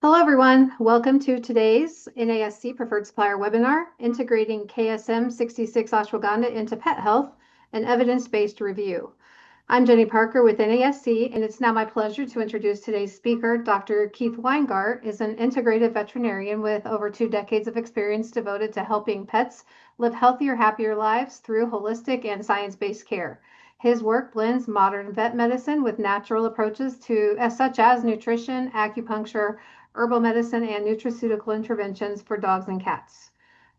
Hello, everyone. Welcome to today's NASC Preferred Supplier webinar, Integrating KSM-66 Ashwagandha into Pet Health, an Evidence-Based Review. I'm Jenny Parker with NASC, and it's now my pleasure to introduce today's speaker. Dr. Keith Weingardt is an integrative veterinarian with over 2 decades of experience devoted to helping pets live healthier, happier lives through holistic and science-based care. His work blends modern vet medicine with natural approaches such as nutrition, acupuncture, herbal medicine, and nutraceutical interventions for dogs and cats.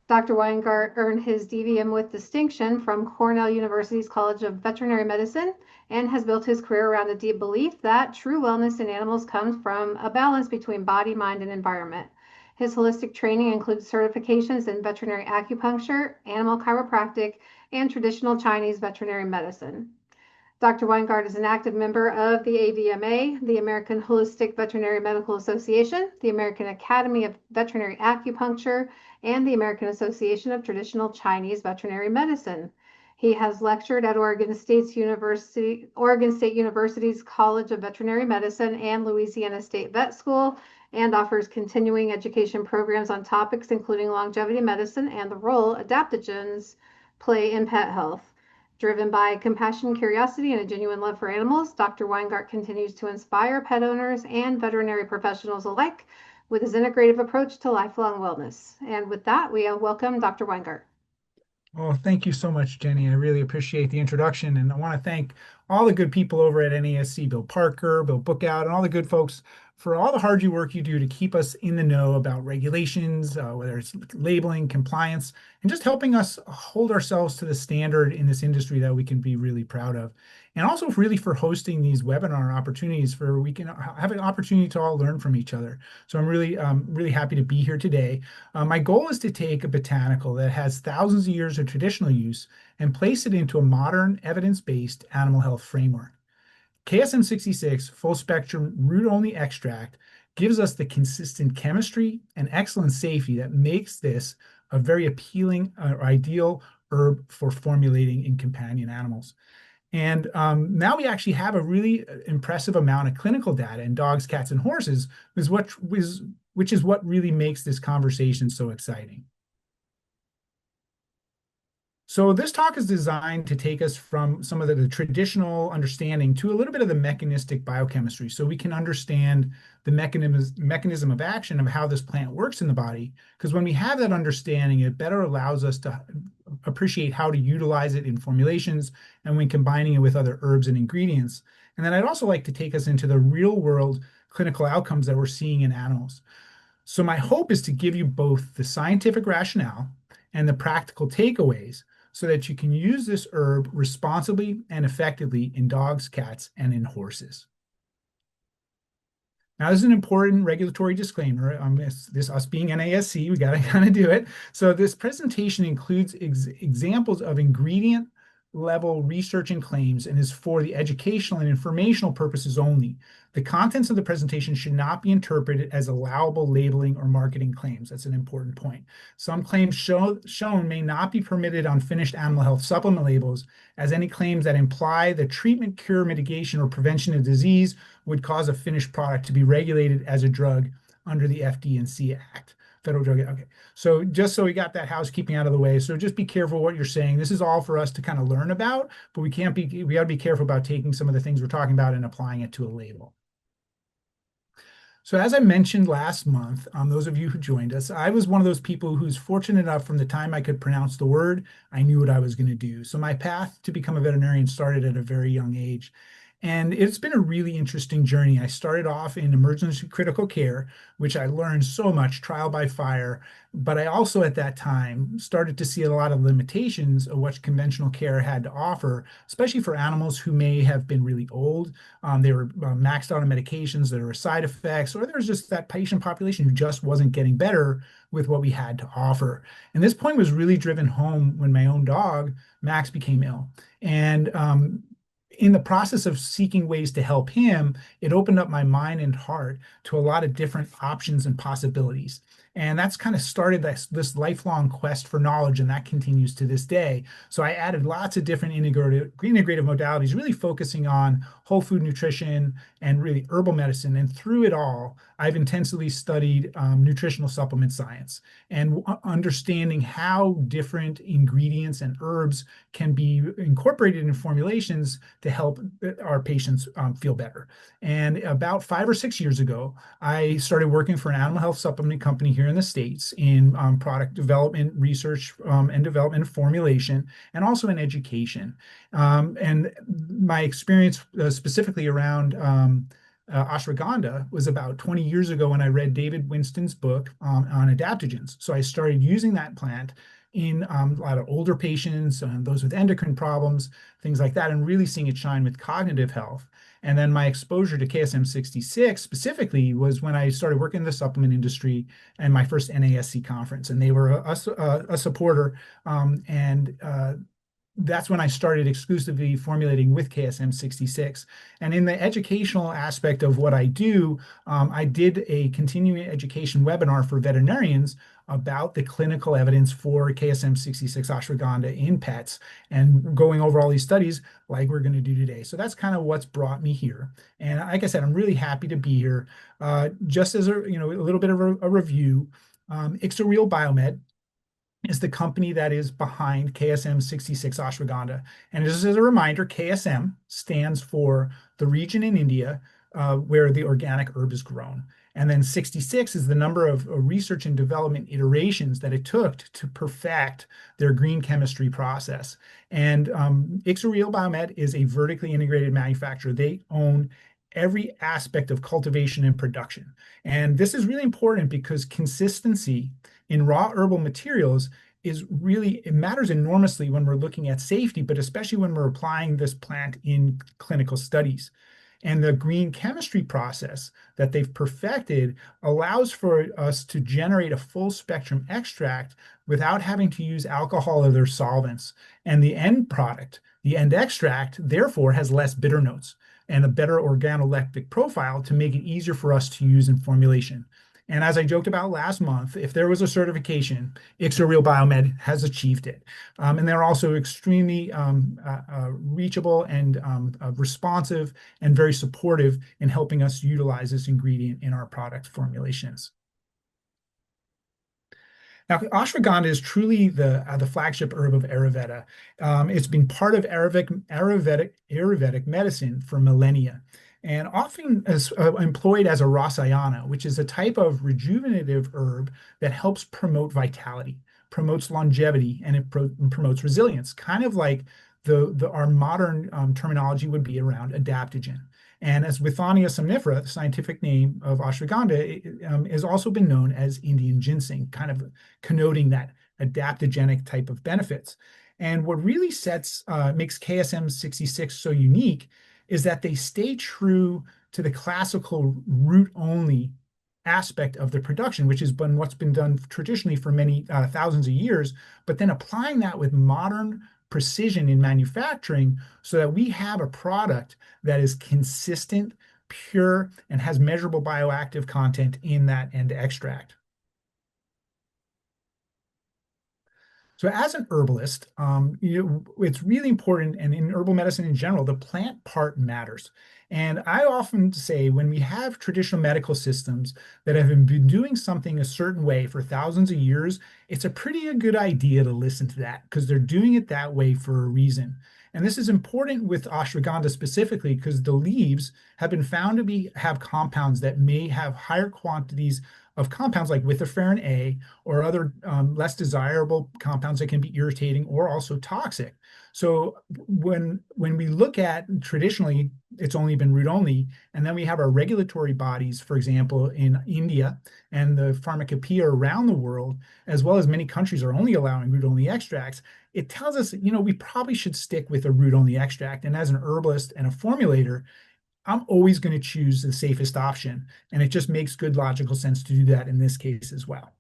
Dr. Weingardt earned his DVM with distinction from Cornell University's College of Veterinary Medicine and has built his career around the deep belief that true wellness in animals comes from a balance between body, mind, and environment. His holistic training includes certifications in veterinary acupuncture, animal chiropractic, and traditional Chinese veterinary medicine. Dr. Weingardt is an active member of the AVMA, the American Holistic Veterinary Medical Association, the American Academy of Veterinary Acupuncture, and the American Association of Traditional Chinese Veterinary Medicine. He has lectured at Oregon State University's College of Veterinary Medicine and Louisiana State Vet School, and offers continuing education programs on topics including longevity medicine and the role adaptogens play in pet health. Driven by compassion, curiosity, and a genuine love for animals, Dr. Weingardt continues to inspire pet owners and veterinary professionals alike with his integrative approach to lifelong wellness. And with that, we welcome Dr. Weingardt. Oh, thank you so much, Jenny. I really appreciate the introduction. And I want to thank all the good people over at NASC, Bill Parker, Bill Bookout, and all the good folks for all the hard work you do to keep us in the know about regulations, whether it's labeling, compliance, and just helping us hold ourselves to the standard in this industry that we can be really proud of. And also really for hosting these webinar opportunities where we can have an opportunity to all learn from each other. So I'm really happy to be here today. My goal is to take a botanical that has thousands of years of traditional use and place it into a modern, evidence-based animal health framework. KSM-66 full spectrum root-only extract gives us the consistent chemistry and excellent safety that makes this a very appealing or ideal herb for formulating in companion animals. And now we actually have a really impressive amount of clinical data in dogs, cats, and horses, which is what really makes this conversation so exciting. So this talk is designed to take us from some of the traditional understanding to a little bit of the mechanistic biochemistry, so we can understand the mechanism of action of how this plant works in the body. Because when we have that understanding, it better allows us to appreciate how to utilize it in formulations and when combining it with other herbs and ingredients. And then I'd also like to take us into the real world clinical outcomes that we're seeing in animals. So my hope is to give you both the scientific rationale and the practical takeaways so that you can use this herb responsibly and effectively in dogs, cats, and in horses. Now, this is an important regulatory disclaimer. This us being NASC, we got to kind of do it. So this presentation includes examples of ingredient level research and claims and is for the educational and informational purposes only. The contents of the presentation should not be interpreted as allowable labeling or marketing claims. That's an important point. Some claims shown may not be permitted on finished animal health supplement labels, as any claims that imply the treatment, cure, mitigation, or prevention of disease would cause a finished product to be regulated as a drug under the FD&C Act. Federal Drug. Okay. So just so we got that housekeeping out of the way. So just be careful what you're saying. This is all for us to kind of learn about, but we got to be careful about taking some of the things we're talking about and applying it to a label. So as I mentioned last month, those of you who joined us, I was one of those people who's fortunate enough from the time I could pronounce the word, I knew what I was going to do. So my path to become a veterinarian started at a very young age. And it's been a really interesting journey. I started off in emergency critical care, which I learned so much trial by fire. But I also at that time started to see a lot of limitations of what conventional care had to offer, especially for animals who may have been really old. They were maxed out on medications, there were side effects, or there was just that patient population who just wasn't getting better with what we had to offer. And this point was really driven home when my own dog, Max, became ill. And in the process of seeking ways to help him, it opened up my mind and heart to a lot of different options and possibilities. And that's kind of started this lifelong quest for knowledge, and that continues to this day. So I added lots of different integrative modalities, really focusing on whole food nutrition and really herbal medicine. And through it all, I've intensively studied nutritional supplement science and understanding how different ingredients and herbs can be incorporated in formulations to help our patients feel better. And about 5 or 6 years ago, I started working for an animal health supplement company here in the States in product development, research, and development formulation, and also in education. And my experience specifically around ashwagandha was about 20 years ago when I read David Winston's book on adaptogens. So I started using that plant in a lot of older patients, those with endocrine problems, things like that, and really seeing it shine with cognitive health. And then my exposure to KSM-66 specifically was when I started working in the supplement industry and my first NASC conference. And they were a supporter. And that's when I started exclusively formulating with KSM-66. And in the educational aspect of what I do, I did a continuing education webinar for veterinarians about the clinical evidence for KSM-66 ashwagandha in pets and going over all these studies like we're going to do today. So that's kind of what's brought me here. And like I said, I'm really happy to be here. Just as a little bit of a review, Ixoreal Biomed is the company that is behind KSM-66 ashwagandha. And just as a reminder, KSM stands for the region in India where the organic herb is grown. And then 66 is the number of research and development iterations that it took to perfect their green chemistry process. And Ixoreal Biomed is a vertically integrated manufacturer. They own every aspect of cultivation and production. And this is really important because consistency in raw herbal materials it matters enormously when we're looking at safety, but especially when we're applying this plant in clinical studies. And the green chemistry process that they've perfected allows for us to generate a full spectrum extract without having to use alcohol or other solvents. And the end product, the end extract, therefore has less bitter notes and a better organoleptic profile to make it easier for us to use in formulation. And as I joked about last month, if there was a certification, Ixoreal Biomed has achieved it. And they're also extremely reachable and responsive and very supportive in helping us utilize this ingredient in our product formulations. Now, ashwagandha is truly the flagship herb of Ayurveda. It's been part of Ayurvedic medicine for millennia, and often is employed as a rasayana, which is a type of rejuvenative herb that helps promote vitality, promotes longevity, and it promotes resilience, kind of like our modern terminology would be around adaptogen. And as Withania somnifera, the scientific name of ashwagandha, has also been known as Indian ginseng, kind of connoting that adaptogenic type of benefits. And what really makes KSM-66 so unique is that they stay true to the classical root-only aspect of the production, which has been what's been done traditionally for many thousands of years, but then applying that with modern precision in manufacturing so that we have a product that is consistent, pure, and has measurable bioactive content in that end extract. So as an herbalist, it's really important, and in herbal medicine in general, the plant part matters. And I often say when we have traditional medical systems that have been doing something a certain way for thousands of years, it's a pretty good idea to listen to that because they're doing it that way for a reason. And this is important with ashwagandha specifically because the leaves have been found to have compounds that may have higher quantities of compounds like witherferin A or other less desirable compounds that can be irritating or also toxic. So when we look at traditionally, it's only been root only, and then we have our regulatory bodies, for example, in India and the pharmacopoeia around the world, as well as many countries are only allowing root only extracts. It tells us, we probably should stick with a root only extract. And as an herbalist and a formulator, I'm always going to choose the safest option. And it just makes good logical sense to do that in this case as well.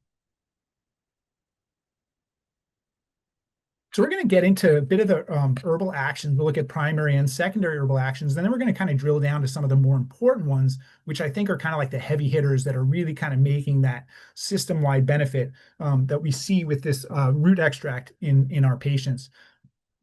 So we're going to get into a bit of the herbal actions. We'll look at primary and secondary herbal actions. Then we're going to kind of drill down to some of the more important ones, which I think are kind of like the heavy hitters that are really kind of making that system-wide benefit that we see with this root extract in our patients.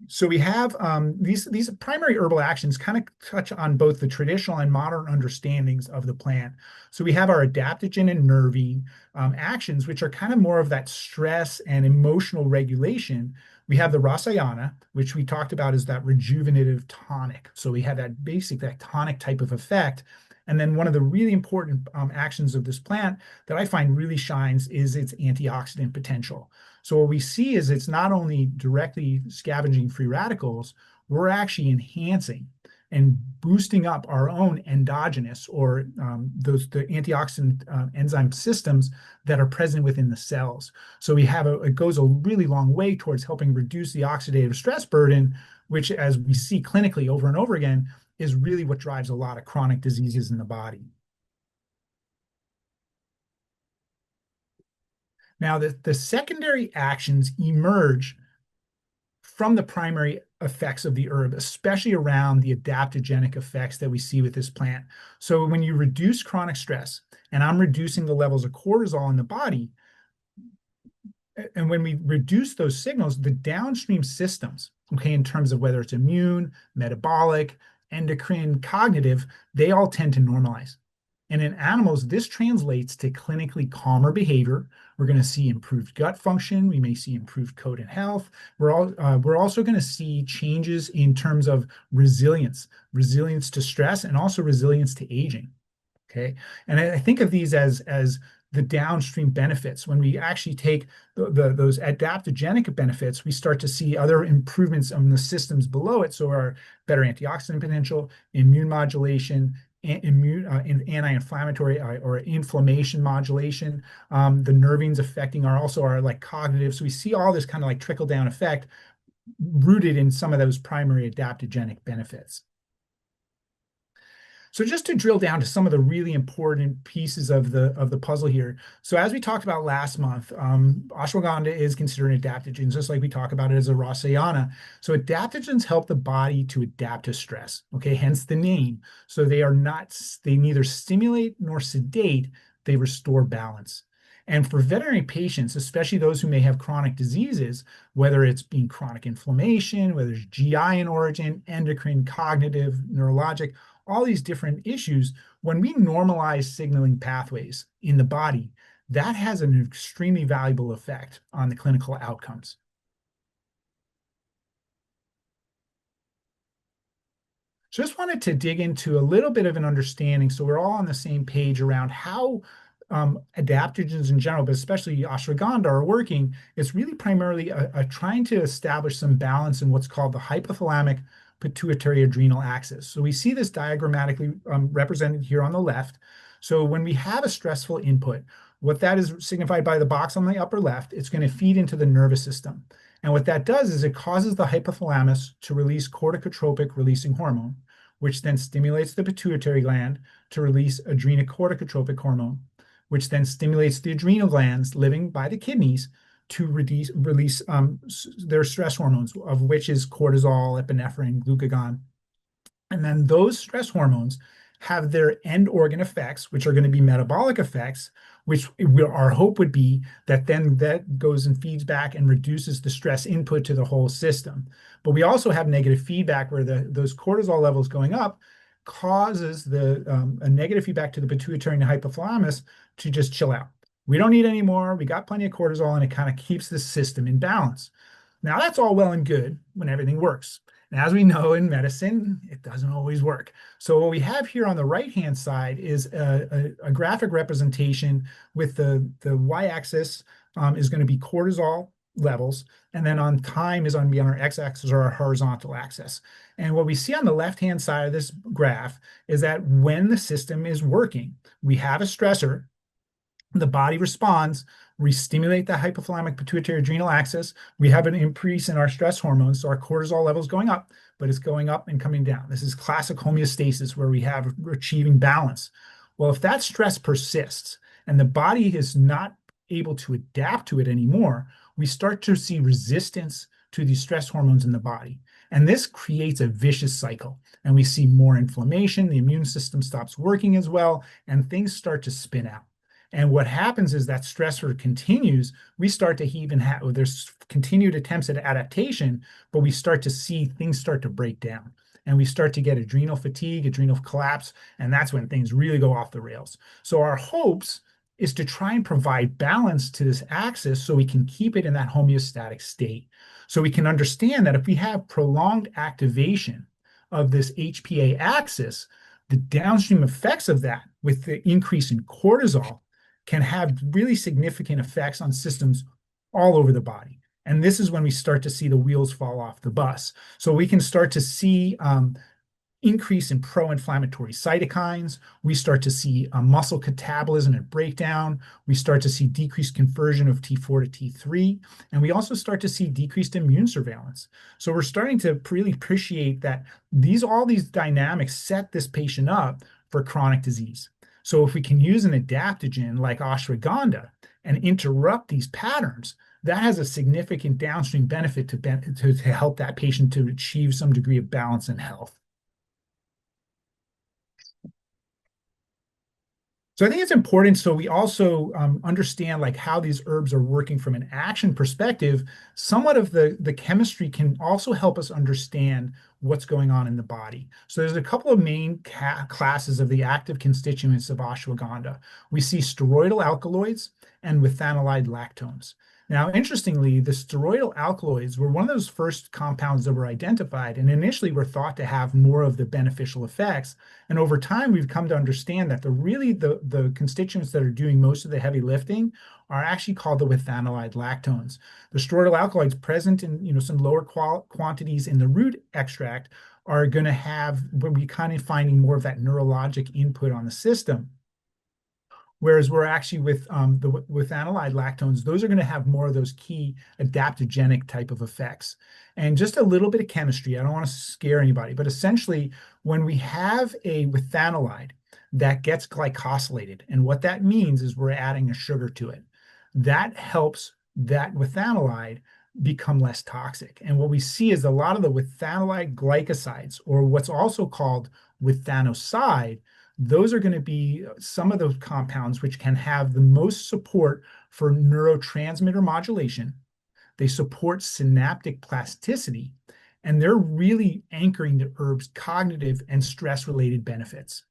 So we have these primary herbal actions kind of touch on both the traditional and modern understandings of the plant. So we have our adaptogen and nervine actions, which are kind of more of that stress and emotional regulation. We have the rasayana, which we talked about as that rejuvenative tonic. So we have that basic, that tonic type of effect. And then one of the really important actions of this plant that I find really shines is its antioxidant potential. So what we see is it's not only directly scavenging free radicals, we're actually enhancing and boosting up our own endogenous or the antioxidant enzyme systems that are present within the cells. So it goes a really long way towards helping reduce the oxidative stress burden, which, as we see clinically over and over again, is really what drives a lot of chronic diseases in the body. Now, the secondary actions emerge from the primary effects of the herb, especially around the adaptogenic effects that we see with this plant. So when you reduce chronic stress, and I'm reducing the levels of cortisol in the body, and when we reduce those signals, the downstream systems, okay, in terms of whether it's immune, metabolic, endocrine, cognitive, they all tend to normalize. And in animals, this translates to clinically calmer behavior. We're going to see improved gut function. We may see improved coat and health. We're also going to see changes in terms of resilience to stress, and also resilience to aging. Okay. And I think of these as the downstream benefits. When we actually take those adaptogenic benefits, we start to see other improvements on the systems below it. So our better antioxidant potential, immune modulation, anti-inflammatory or inflammation modulation. The nervines affecting our like cognitive. So we see all this kind of like trickle down effect rooted in some of those primary adaptogenic benefits. So just to drill down to some of the really important pieces of the puzzle here. So as we talked about last month, ashwagandha is considered an adaptogen, just like we talk about it as a rasayana. So adaptogens help the body to adapt to stress. Okay, hence the name. So they neither stimulate nor sedate, they restore balance. And for veterinary patients, especially those who may have chronic diseases, whether it's being chronic inflammation, whether it's GI in origin, endocrine, cognitive, neurologic, all these different issues, when we normalize signaling pathways in the body, that has an extremely valuable effect on the clinical outcomes. So just wanted to dig into a little bit of an understanding so we're all on the same page around how adaptogens in general, but especially ashwagandha, are working. It's really primarily trying to establish some balance in what's called the hypothalamic pituitary adrenal axis. So we see this diagrammatically represented here on the left. So when we have a stressful input, what that is signified by the box on the upper left, it's going to feed into the nervous system. And what that does is it causes the hypothalamus to release corticotropic releasing hormone, which then stimulates the pituitary gland to release adrenocorticotropic hormone, which then stimulates the adrenal glands living by the kidneys to release their stress hormones, of which is cortisol, epinephrine, glucagon. And then those stress hormones have their end organ effects, which are going to be metabolic effects, which our hope would be that then that goes and feeds back and reduces the stress input to the whole system. But we also have negative feedback where those cortisol levels going up causes a negative feedback to the pituitary and hypothalamus to just chill out. We don't need any more. We got plenty of cortisol, and it kind of keeps the system in balance. Now, that's all well and good when everything works. And as we know in medicine, it doesn't always work. So what we have here on the right-hand side is a graphic representation with the y-axis is going to be cortisol levels, and then on time is going to be on our x-axis or our horizontal axis. And what we see on the left-hand side of this graph is that when the system is working, we have a stressor, the body responds, we stimulate the hypothalamic pituitary adrenal axis, we have an increase in our stress hormones, so our cortisol levels going up, but it's going up and coming down. This is classic homeostasis where we're achieving balance. Well, if that stress persists and the body is not able to adapt to it anymore, we start to see resistance to these stress hormones in the body. And this creates a vicious cycle. And we see more inflammation, the immune system stops working as well, and things start to spin out. And what happens is that stressor continues. We start to even have, there's continued attempts at adaptation, but we start to see things start to break down. And we start to get adrenal fatigue, adrenal collapse, and that's when things really go off the rails. So our hopes is to try and provide balance to this axis so we can keep it in that homeostatic state. So we can understand that if we have prolonged activation of this HPA axis, the downstream effects of that with the increase in cortisol can have really significant effects on systems all over the body. And this is when we start to see the wheels fall off the bus. So we can start to see increase in pro-inflammatory cytokines. We start to see muscle catabolism and breakdown. We start to see decreased conversion of T4 to T3. And we also start to see decreased immune surveillance. So we're starting to really appreciate that all these dynamics set this patient up for chronic disease. So if we can use an adaptogen like ashwagandha and interrupt these patterns, that has a significant downstream benefit to help that patient to achieve some degree of balance and health. So I think it's important so we also understand like how these herbs are working from an action perspective. Somewhat of the chemistry can also help us understand what's going on in the body. So there's a couple of main classes of the active constituents of ashwagandha. We see steroidal alkaloids and withanolide lactones. Now, interestingly, the steroidal alkaloids were one of those first compounds that were identified and initially were thought to have more of the beneficial effects. And over time, we've come to understand that the constituents that are doing most of the heavy lifting are actually called the withanolide lactones. The steroidal alkaloids present in some lower quantities in the root extract are going to have, when we kind of finding more of that neurologic input on the system. Whereas we're actually with withanolide lactones, those are going to have more of those key adaptogenic type of effects. And just a little bit of chemistry, I don't want to scare anybody, but essentially when we have a withanolide that gets glycosylated, and what that means is we're adding a sugar to it, that helps that withanolide become less toxic. And what we see is a lot of the withanolide glycosides, or what's also called withanoside, those are going to be some of those compounds which can have the most support for neurotransmitter modulation. They support synaptic plasticity, and they're really anchoring the herb's cognitive and stress-related benefits.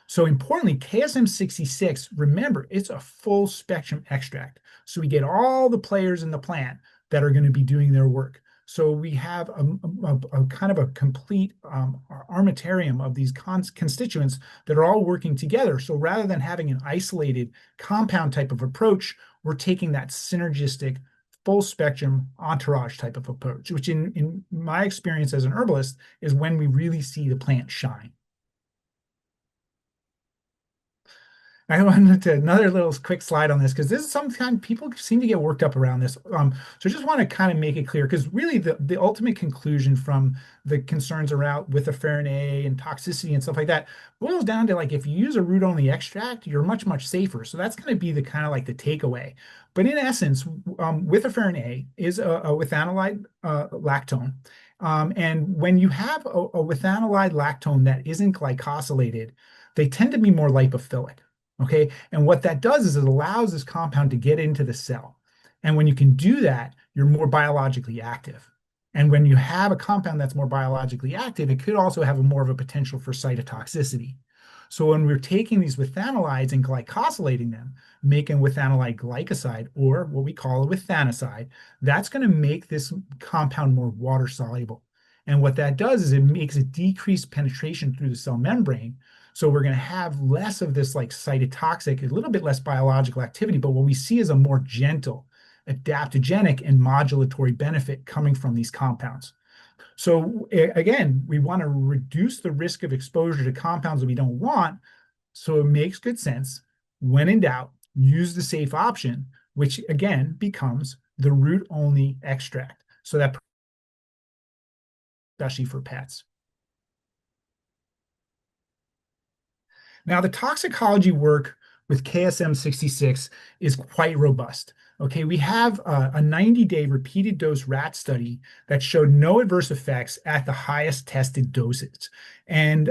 So importantly, KSM-66, remember, it's a full spectrum extract. So we get all the players in the plant that are going to be doing their work. So we have a kind of a complete armamentarium of these constituents that are all working together. So rather than having an isolated compound type of approach, we're taking that synergistic full spectrum entourage type of approach, which in my experience as an herbalist is when we really see the plant shine. I wanted to another little quick slide on this because this is sometimes people seem to get worked up around this. So I just want to kind of make it clear because really the ultimate conclusion from the concerns around with the farine and toxicity and stuff like that boils down to like if you use a root only extract, you're much safer. So that's going to be the kind of like the takeaway. But in essence, with a farine is a withanolide lactone. And when you have a withanolide lactone that isn't glycosylated, they tend to be more lipophilic. Okay. And what that does is it allows this compound to get into the cell. And when you can do that, you're more biologically active. And when you have a compound that's more biologically active, it could also have more of a potential for cytotoxicity. So when we're taking these withanolides and glycosylating them, making withanolide glycoside, or what we call a withanoside, that's going to make this compound more water soluble. And what that does is it makes a decreased penetration through the cell membrane. So we're going to have less of this like cytotoxic, a little bit less biological activity, but what we see is a more gentle, adaptogenic, and modulatory benefit coming from these compounds. So again, we want to reduce the risk of exposure to compounds that we don't want. So it makes good sense. When in doubt, use the safe option, which again becomes the root-only extract. So that especially for pets. Now, the toxicology work with KSM-66 is quite robust. Okay, we have a 90-day repeated dose rat study that showed no adverse effects at the highest tested doses. And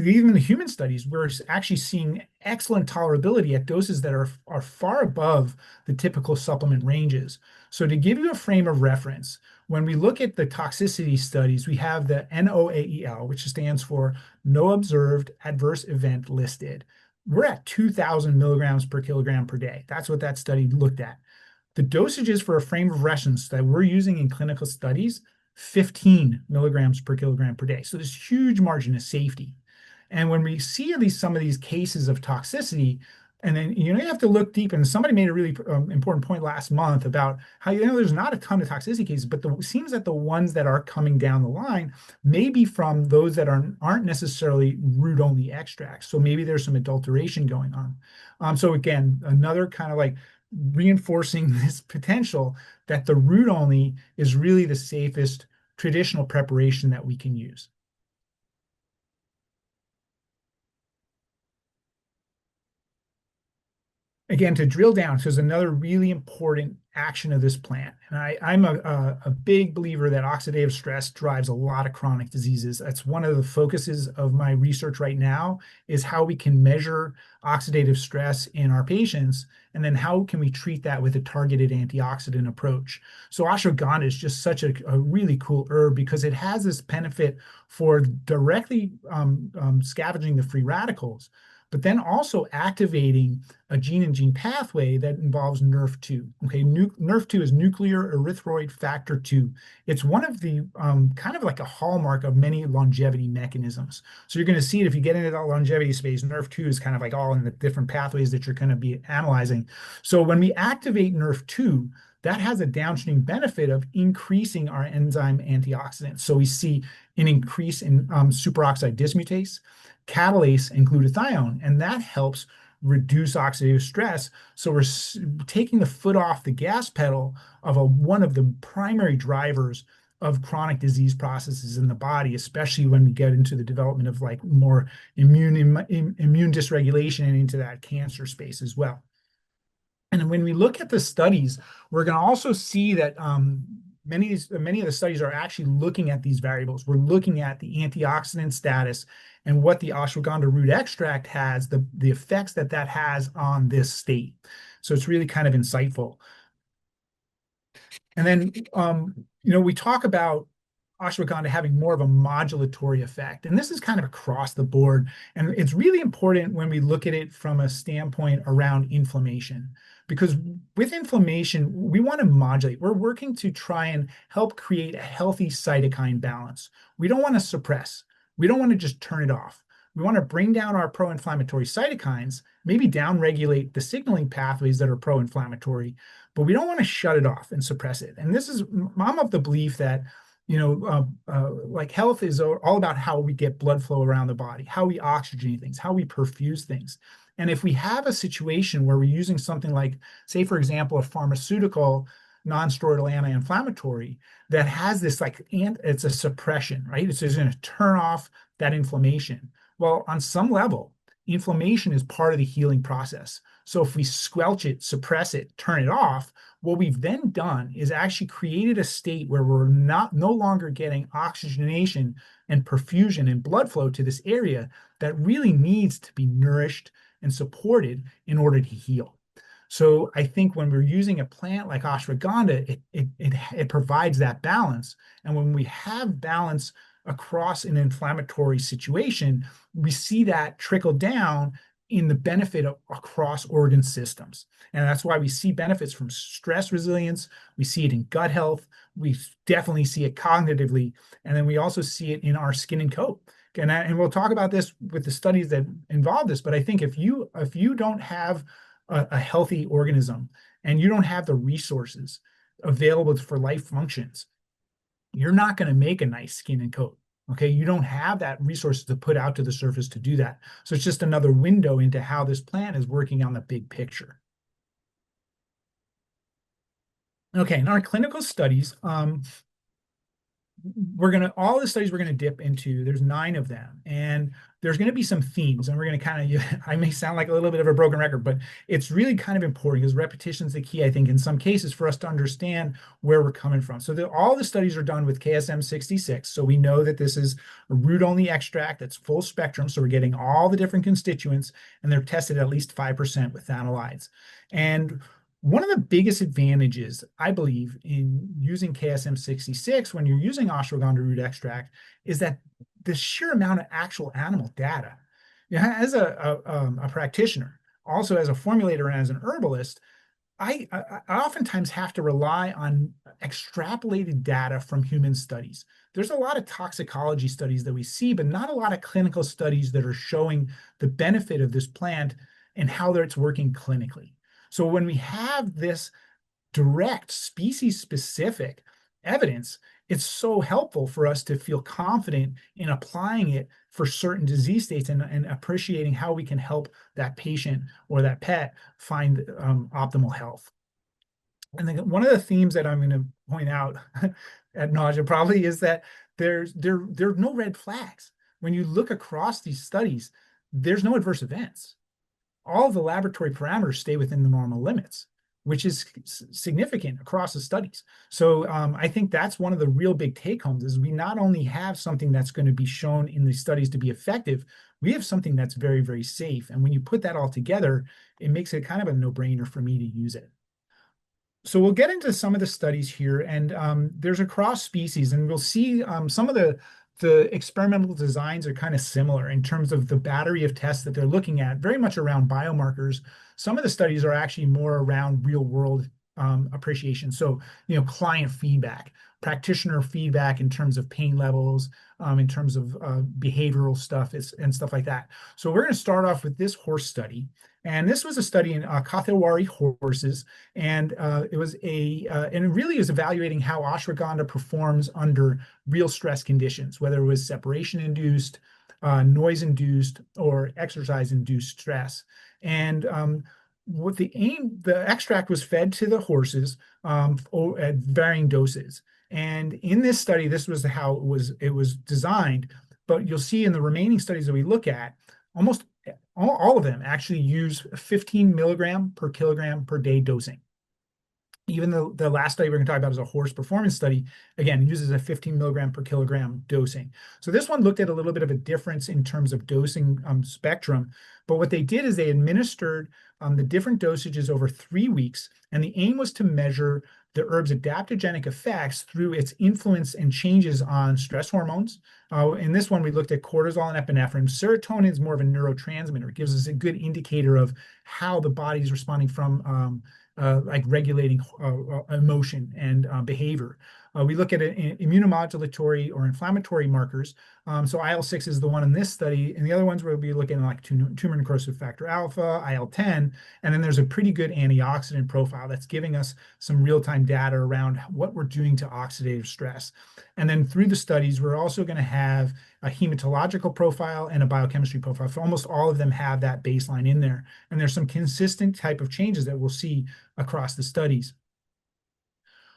even the human studies, we're actually seeing excellent tolerability at doses that are far above the typical supplement ranges. So to give you a frame of reference, when we look at the toxicity studies, we have the NOAEL, which stands for no observed adverse event listed. We're at 2,000 milligrams per kilogram per day. That's what that study looked at. The dosages for a frame of reference that we're using in clinical studies, 15 milligrams per kilogram per day. So there's huge margin of safety. And when we see some of these cases of toxicity, and then you have to look deep. And somebody made a really important point last month about how there's not a ton of toxicity cases, but it seems that the ones that are coming down the line may be from those that aren't necessarily root-only extracts. So maybe there's some adulteration going on. So again, another kind of like reinforcing this potential that the root-only is really the safest traditional preparation that we can use. Again, to drill down, so there's another really important action of this plant. And I'm a big believer that oxidative stress drives a lot of chronic diseases. That's one of the focuses of my research right now, is how we can measure oxidative stress in our patients, and then how can we treat that with a targeted antioxidant approach. So ashwagandha is just such a really cool herb because it has this benefit for directly scavenging the free radicals, but then also activating a gene-in-gene pathway that involves NRF2. Okay, NRF2 is nuclear erythroid factor 2. It's one of the kind of like a hallmark of many longevity mechanisms. So you're going to see it if you get into that longevity space. NRF2 is kind of like all in the different pathways that you're going to be analyzing. So when we activate NRF2, that has a downstream benefit of increasing our enzyme antioxidants. So we see an increase in superoxide dismutase, catalase, and glutathione, and that helps reduce oxidative stress. So we're taking the foot off the gas pedal of one of the primary drivers of chronic disease processes in the body, especially when we get into the development of like more immune dysregulation and into that cancer space as well. And when we look at the studies, we're going to also see that many of the studies are actually looking at these variables. We're looking at the antioxidant status and what the ashwagandha root extract has, the effects that has on this state. So it's really kind of insightful. And then, we talk about ashwagandha having more of a modulatory effect. And this is kind of across the board. And it's really important when we look at it from a standpoint around inflammation, because with inflammation, we want to modulate. We're working to try and help create a healthy cytokine balance. We don't want to suppress. We don't want to just turn it off. We want to bring down our pro-inflammatory cytokines, maybe downregulate the signaling pathways that are pro-inflammatory, but we don't want to shut it off and suppress it. And I'm of the belief that like health is all about how we get blood flow around the body, how we oxygenate things, how we perfuse things. And if we have a situation where we're using something like, say, for example, a pharmaceutical non-steroidal anti-inflammatory that has this it's a suppression, right? It's just going to turn off that inflammation. Well, on some level, inflammation is part of the healing process. So if we squelch it, suppress it, turn it off, what we've then done is actually created a state where we're no longer getting oxygenation and perfusion and blood flow to this area that really needs to be nourished and supported in order to heal. So I think when we're using a plant like ashwagandha, it provides that balance. And when we have balance across an inflammatory situation, we see that trickle down in the benefit across organ systems. And that's why we see benefits from stress resilience. We see it in gut health. We definitely see it cognitively. And then we also see it in our skin and coat. And we'll talk about this with the studies that involve this. But I think if you don't have a healthy organism and you don't have the resources available for life functions, you're not going to make a nice skin and coat. Okay, you don't have that resources to put out to the surface to do that. So it's just another window into how this plant is working on the big picture. Okay, in our clinical studies, all the studies we're gonna dip into, there's 9 of them, and there's gonna be some themes, and we're gonna kind of, I may sound like a little bit of a broken record, but it's really kind of important because repetition is the key, I think, in some cases for us to understand where we're coming from. So all the studies are done with KSM-66. So we know that this is a root-only extract that's full spectrum. So we're getting all the different constituents, and they're tested at least 5% with analytes. And one of the biggest advantages, I believe, in using KSM-66 when you're using ashwagandha root extract is that the sheer amount of actual animal data. You know, as a practitioner, also as a formulator and as an herbalist, I oftentimes have to rely on extrapolated data from human studies. There's a lot of toxicology studies that we see, but not a lot of clinical studies that are showing the benefit of this plant and how it's working clinically. So when we have this direct species-specific evidence, it's so helpful for us to feel confident in applying it for certain disease states and appreciating how we can help that patient or that pet find optimal health. And then one of the themes that I'm going to point out ad nauseam probably is that there are no red flags. When you look across these studies, there's no adverse events. All of the laboratory parameters stay within the normal limits, which is significant across the studies. So I think that's one of the real big take homes is we not only have something that's going to be shown in the studies to be effective, we have something that's very, very safe. And when you put that all together, it makes it kind of a no-brainer for me to use it. So we'll get into some of the studies here, and there's across species, and we'll see some of the experimental designs are kind of similar in terms of the battery of tests that they're looking at, very much around biomarkers. Some of the studies are actually more around real world appreciation. So, client feedback, practitioner feedback in terms of pain levels, in terms of behavioral stuff and stuff like that. So we're going to start off with this horse study. And this was a study in Kathawari horses, and and it really is evaluating how ashwagandha performs under real stress conditions, whether it was separation-induced, noise-induced, or exercise-induced stress. And what the extract was fed to the horses at varying doses. And in this study, this was how it was designed. But you'll see in the remaining studies that we look at, almost all of them actually use 15 milligram per kilogram per day dosing. Even the last study we're going to talk about is a horse performance study, again, uses a 15 milligram per kilogram dosing. So this one looked at a little bit of a difference in terms of dosing spectrum. But what they did is they administered the different dosages over 3 weeks. And the aim was to measure the herb's adaptogenic effects through its influence and changes on stress hormones. In this one, we looked at cortisol and epinephrine. Serotonin is more of a neurotransmitter. It gives us a good indicator of how the body is responding from like regulating emotion and behavior. We look at immunomodulatory or inflammatory markers. So IL-6 is the one in this study, and the other ones we'll be looking at like tumor necrosis factor alpha, IL-10, and then there's a pretty good antioxidant profile that's giving us some real-time data around what we're doing to oxidative stress. And then through the studies, we're also going to have a hematological profile and a biochemistry profile. So almost all of them have that baseline in there. And there's some consistent type of changes that we'll see across the studies.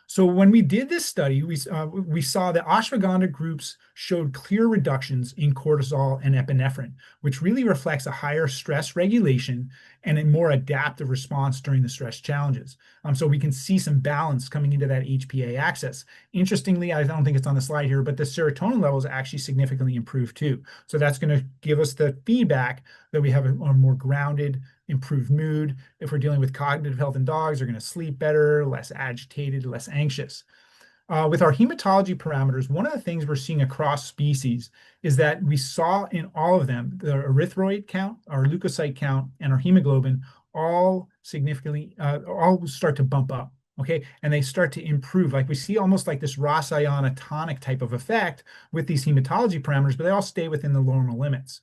So when we did this study, we saw that ashwagandha groups showed clear reductions in cortisol and epinephrine, which really reflects a higher stress regulation and a more adaptive response during the stress challenges. So we can see some balance coming into that HPA axis. Interestingly, I don't think it's on the slide here, but the serotonin levels actually significantly improved too. So that's going to give us the feedback that we have a more grounded, improved mood. If we're dealing with cognitive health in dogs, they're going to sleep better, less agitated, less anxious. With our hematology parameters, one of the things we're seeing across species is that we saw in all of them, the erythroid count, our leukocyte count, and our hemoglobin all significantly, all start to bump up. Okay, and they start to improve. Like we see almost like this Ross-Ion tonic type of effect with these hematology parameters, but they all stay within the normal limits.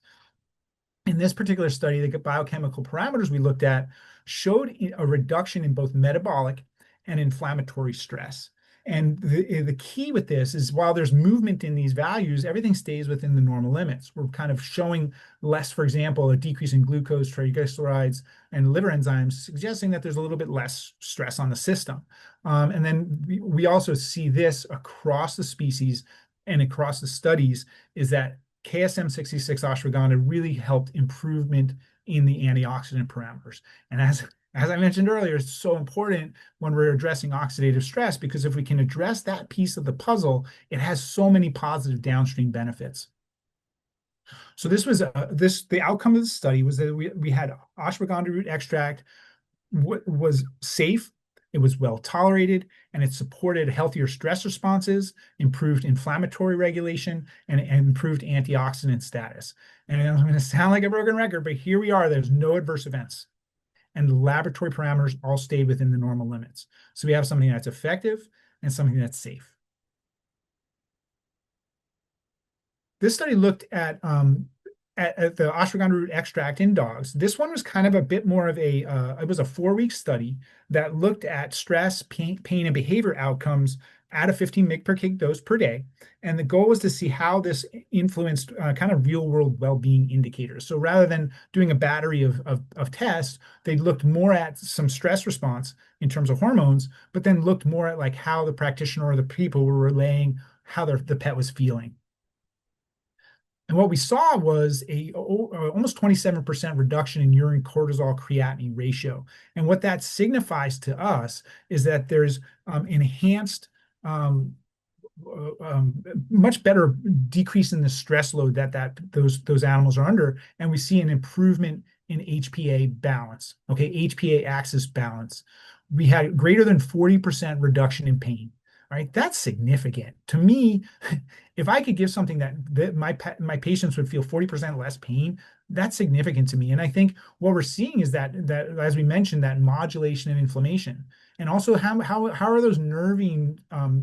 In this particular study, the biochemical parameters we looked at showed a reduction in both metabolic and inflammatory stress. And the key with this is while there's movement in these values, everything stays within the normal limits. We're kind of showing less, for example, a decrease in glucose, triglycerides, and liver enzymes, suggesting that there's a little bit less stress on the system. And then we also see this across the species, and across the studies is that KSM-66 ashwagandha really helped improvement in the antioxidant parameters. And as I mentioned earlier, it's so important when we're addressing oxidative stress, because if we can address that piece of the puzzle, it has so many positive downstream benefits. So the outcome of the study was that we had ashwagandha root extract was safe, it was well tolerated, and it supported healthier stress responses, improved inflammatory regulation, and improved antioxidant status. And I'm going to sound like a broken record, but here we are. There's no adverse events, and the laboratory parameters all stayed within the normal limits. So we have something that's effective and something that's safe. This study looked at the ashwagandha root extract in dogs. This one was kind of a bit more of it was a 4-week study that looked at stress, pain, and behavior outcomes at a 15 mg per kg dose per day. And the goal was to see how this influenced kind of real world well-being indicators. So rather than doing a battery of tests, they looked more at some stress response in terms of hormones, but then looked more at like how the practitioner or the people were relaying how the pet was feeling. And what we saw was almost 27% reduction in urine cortisol creatinine ratio. And what that signifies to us is that there's enhanced, much better decrease in the stress load that those animals are under, and we see an improvement in HPA balance. Okay, HPA axis balance. We had greater than 40% reduction in pain. All right, that's significant to me. If I could give something that my patients would feel 40% less pain, that's significant to me. And I think what we're seeing is that as we mentioned, that modulation of inflammation, and also how are those nervine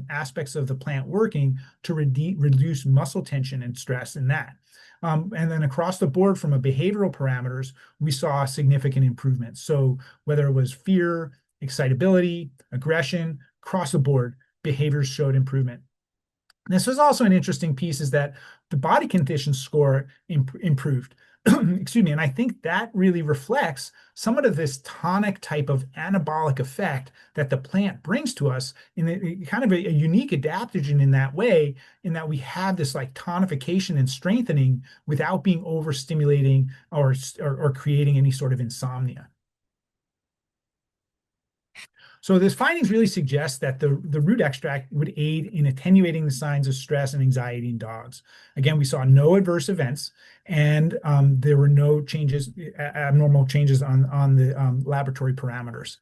aspects of the plant working to reduce muscle tension and stress in that. And then across the board from a behavioral parameters, we saw significant improvements. So whether it was fear, excitability, aggression, across the board, behaviors showed improvement. This was also an interesting piece, is that the body condition score improved. Excuse me. And I think that really reflects some of this tonic type of anabolic effect that the plant brings to us, in kind of a unique adaptogen in that way, in that we have this like tonification and strengthening without being overstimulating or creating any sort of insomnia. So this findings really suggest that the root extract would aid in attenuating the signs of stress and anxiety in dogs. Again, we saw no adverse events, and there were no changes, abnormal changes on the laboratory parameters.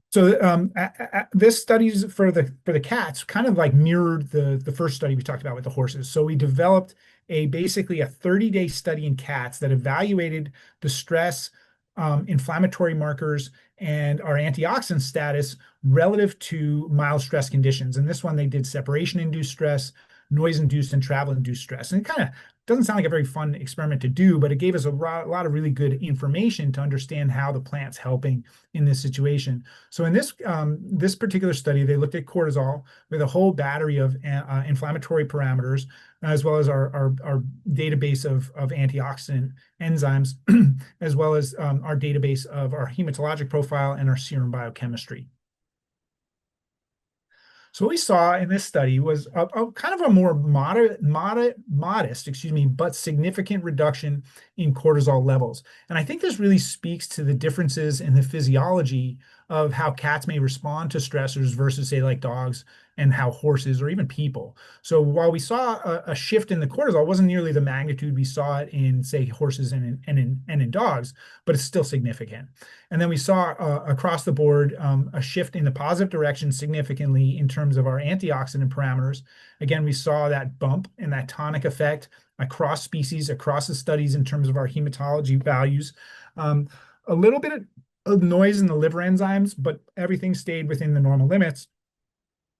So this studies for the cats kind of like mirrored the first study we talked about with the horses. So we developed basically a 30-day study in cats that evaluated the stress, inflammatory markers, and our antioxidant status relative to mild stress conditions. And this one they did separation-induced stress, noise-induced, and travel-induced stress. And it kind of doesn't sound like a very fun experiment to do, but it gave us a lot of really good information to understand how the plant's helping in this situation. So in this particular study, they looked at cortisol with a whole battery of inflammatory parameters, as well as our database of antioxidant enzymes, as well as our database of our hematologic profile and our serum biochemistry. So what we saw in this study was a kind of a more modest, excuse me, but significant reduction in cortisol levels. And I think this really speaks to the differences in the physiology of how cats may respond to stressors versus, say, like dogs, and how horses or even people. So while we saw a shift in the cortisol, it wasn't nearly the magnitude we saw it in, say, horses and in dogs, but it's still significant. And then we saw across the board a shift in the positive direction significantly in terms of our antioxidant parameters. Again, we saw that bump and that tonic effect across species, across the studies in terms of our hematology values. A little bit of noise in the liver enzymes, but everything stayed within the normal limits.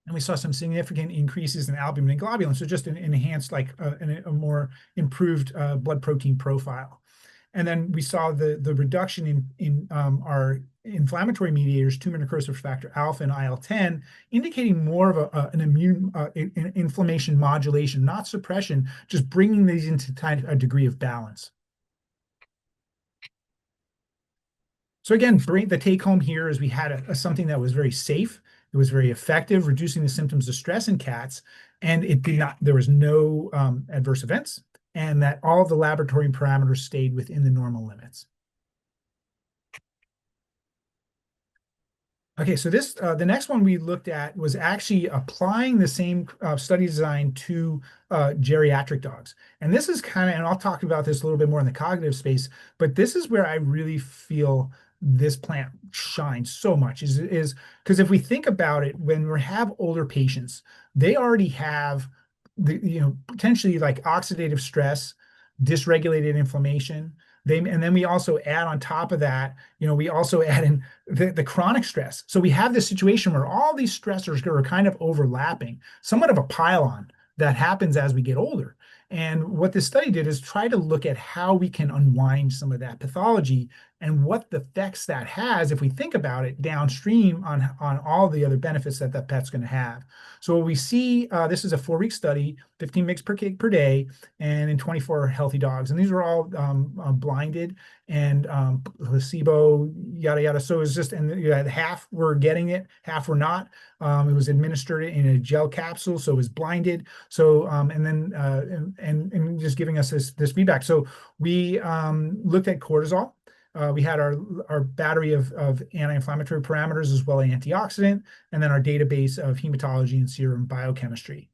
And we saw some significant increases in albumin and globulin, so just an enhanced, like a more improved blood protein profile. And then we saw the reduction in our inflammatory mediators, tumor necrosis factor alpha and IL-10, indicating more of an immune inflammation modulation, not suppression, just bringing these into a degree of balance. So again, the take home here is we had something that was very safe It was very effective, reducing the symptoms of stress in cats, and there was no adverse events, and that all of the laboratory parameters stayed within the normal limits. Okay, so the next one we looked at was actually applying the same study design to geriatric dogs. And this is and I'll talk about this a little bit more in the cognitive space, but this is where I really feel this plant shines so much is because if we think about it, when we have older patients, they already have potentially like oxidative stress, dysregulated inflammation. And then we also add on top of that, we also add in the chronic stress. So we have this situation where all these stressors are kind of overlapping, somewhat of a pile-on that happens as we get older. And what this study did is try to look at how we can unwind some of that pathology and what the effects that has if we think about it downstream on all the other benefits that that pet's going to have. So what we see, this is a 4-week study, 15 mg per kg per day, and in 24 healthy dogs. And these were all blinded and placebo, yada, yada. So it was just, and you had half were getting it, half were not. It was administered in a gel capsule, so it was blinded. So, and then, and just giving us this feedback. So we looked at cortisol. We had our battery of anti-inflammatory parameters as well as antioxidant, and then our database of hematology and serum biochemistry.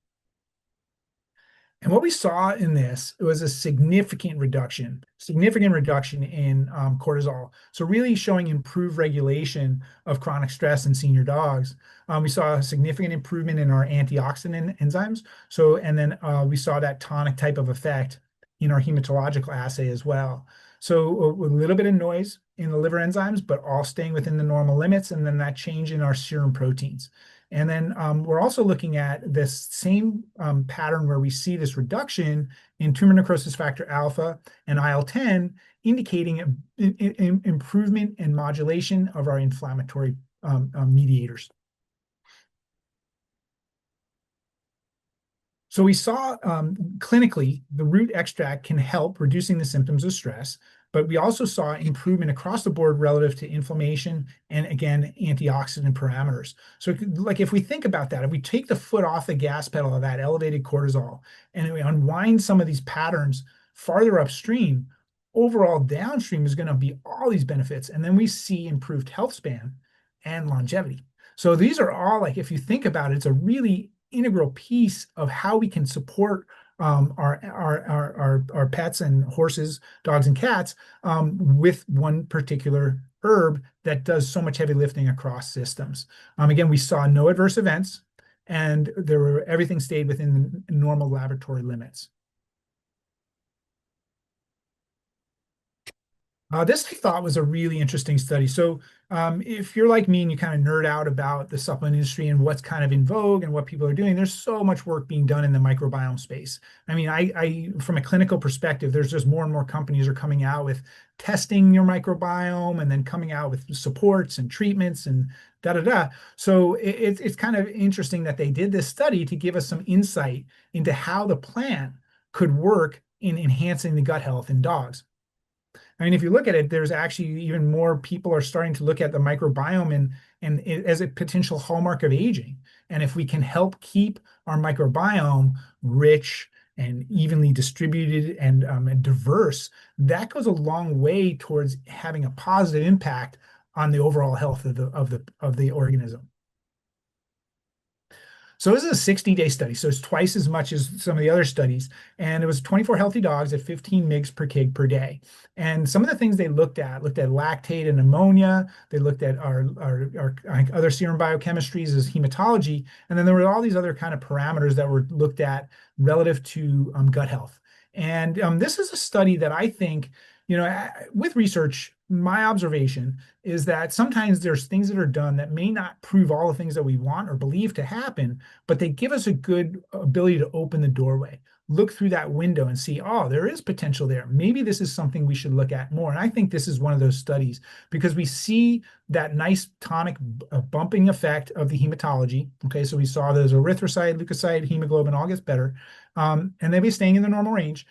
And what we saw in this was a significant reduction in cortisol. So really showing improved regulation of chronic stress in senior dogs. We saw a significant improvement in our antioxidant enzymes. So, and then we saw that tonic type of effect in our hematological assay as well. So a little bit of noise in the liver enzymes, but all staying within the normal limits, and then that change in our serum proteins. And then we're also looking at this same pattern where we see this reduction in tumor necrosis factor alpha and IL-10, indicating improvement and modulation of our inflammatory mediators. So we saw clinically the root extract can help reducing the symptoms of stress, but we also saw improvement across the board relative to inflammation and, again, antioxidant parameters. So like if we think about that, if we take the foot off the gas pedal of that elevated cortisol and we unwind some of these patterns farther upstream, overall downstream is going to be all these benefits. And then we see improved health span and longevity. So these are all, like, if you think about it, it's a really integral piece of how we can support our pets and horses, dogs and cats with one particular herb that does so much heavy lifting across systems. Again, we saw no adverse events, and everything stayed within the normal laboratory limits. This I thought was a really interesting study. So if you're like me and you kind of nerd out about the supplement industry and what's kind of in vogue and what people are doing, there's so much work being done in the microbiome space. I mean, I from a clinical perspective, there's just more and more companies are coming out with testing your microbiome and then coming out with supports and treatments and da-da-da. So it's kind of interesting that they did this study to give us some insight into how the plant could work in enhancing the gut health in dogs. I mean, if you look at it, there's actually even more people are starting to look at the microbiome and as a potential hallmark of aging. And if we can help keep our microbiome rich and evenly distributed and diverse, that goes a long way towards having a positive impact on the overall health of the organism. So this is a 60-day study, so it's twice as much as some of the other studies. And it was 24 healthy dogs at 15 mg per kg per day. And some of the things they looked at lactate and ammonia. They looked at our other serum biochemistries as hematology. And then there were all these other kind of parameters that were looked at relative to gut health. And this is a study that I think, with research, my observation is that sometimes there's things that are done that may not prove all the things that we want or believe to happen, but they give us a good ability to open the doorway, look through that window and see, oh, there is potential there. Maybe this is something we should look at more. And I think this is one of those studies because we see that nice tonic bumping effect of the hematology. Okay, so we saw those erythrocyte, leukocyte, hemoglobin all gets better. And they'll be staying in the normal range.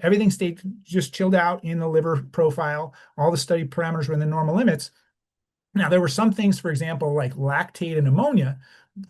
Everything stayed just chilled out in the liver profile. All the study parameters were in the normal limits. Now, there were some things, for example, like lactate and ammonia,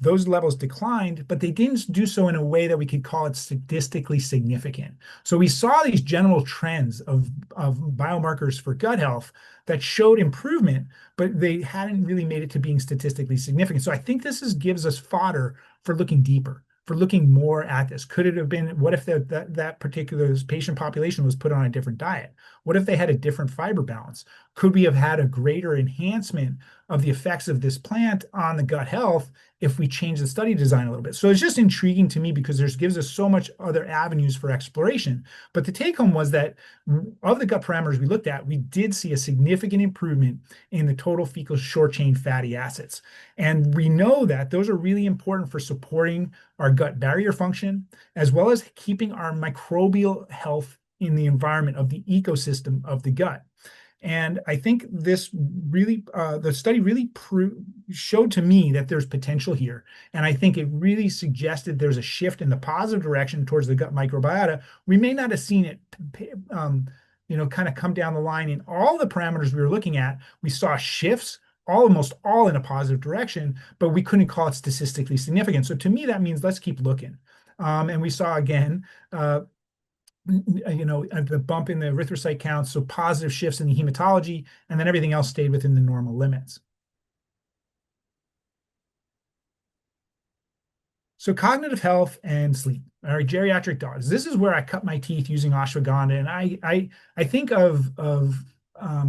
those levels declined, but they didn't do so in a way that we could call it statistically significant. So we saw these general trends of biomarkers for gut health that showed improvement, but they hadn't really made it to being statistically significant. So I think gives us fodder for looking deeper, for looking more at this. Could it have been, what if that particular patient population was put on a different diet? What if they had a different fiber balance? Could we have had a greater enhancement of the effects of this plant on the gut health if we change the study design a little bit? So it's just intriguing to me because there gives us so much other avenues for exploration. But the take home was that of the gut parameters we looked at, we did see a significant improvement in the total fecal short chain fatty acids. And we know that those are really important for supporting our gut barrier function, as well as keeping our microbial health in the environment of the ecosystem of the gut. And I think the study really showed to me that there's potential here. And I think it really suggested there's a shift in the positive direction towards the gut microbiota. We may not have seen it, kind of come down the line in all the parameters we were looking at. We saw shifts, almost all in a positive direction, but we couldn't call it statistically significant. So to me, that means let's keep looking. And we saw again, the bump in the erythrocyte counts, so positive shifts in the hematology, and then everything else stayed within the normal limits. So cognitive health and sleep. All right, geriatric dogs. This is where I cut my teeth using ashwagandha, and I think of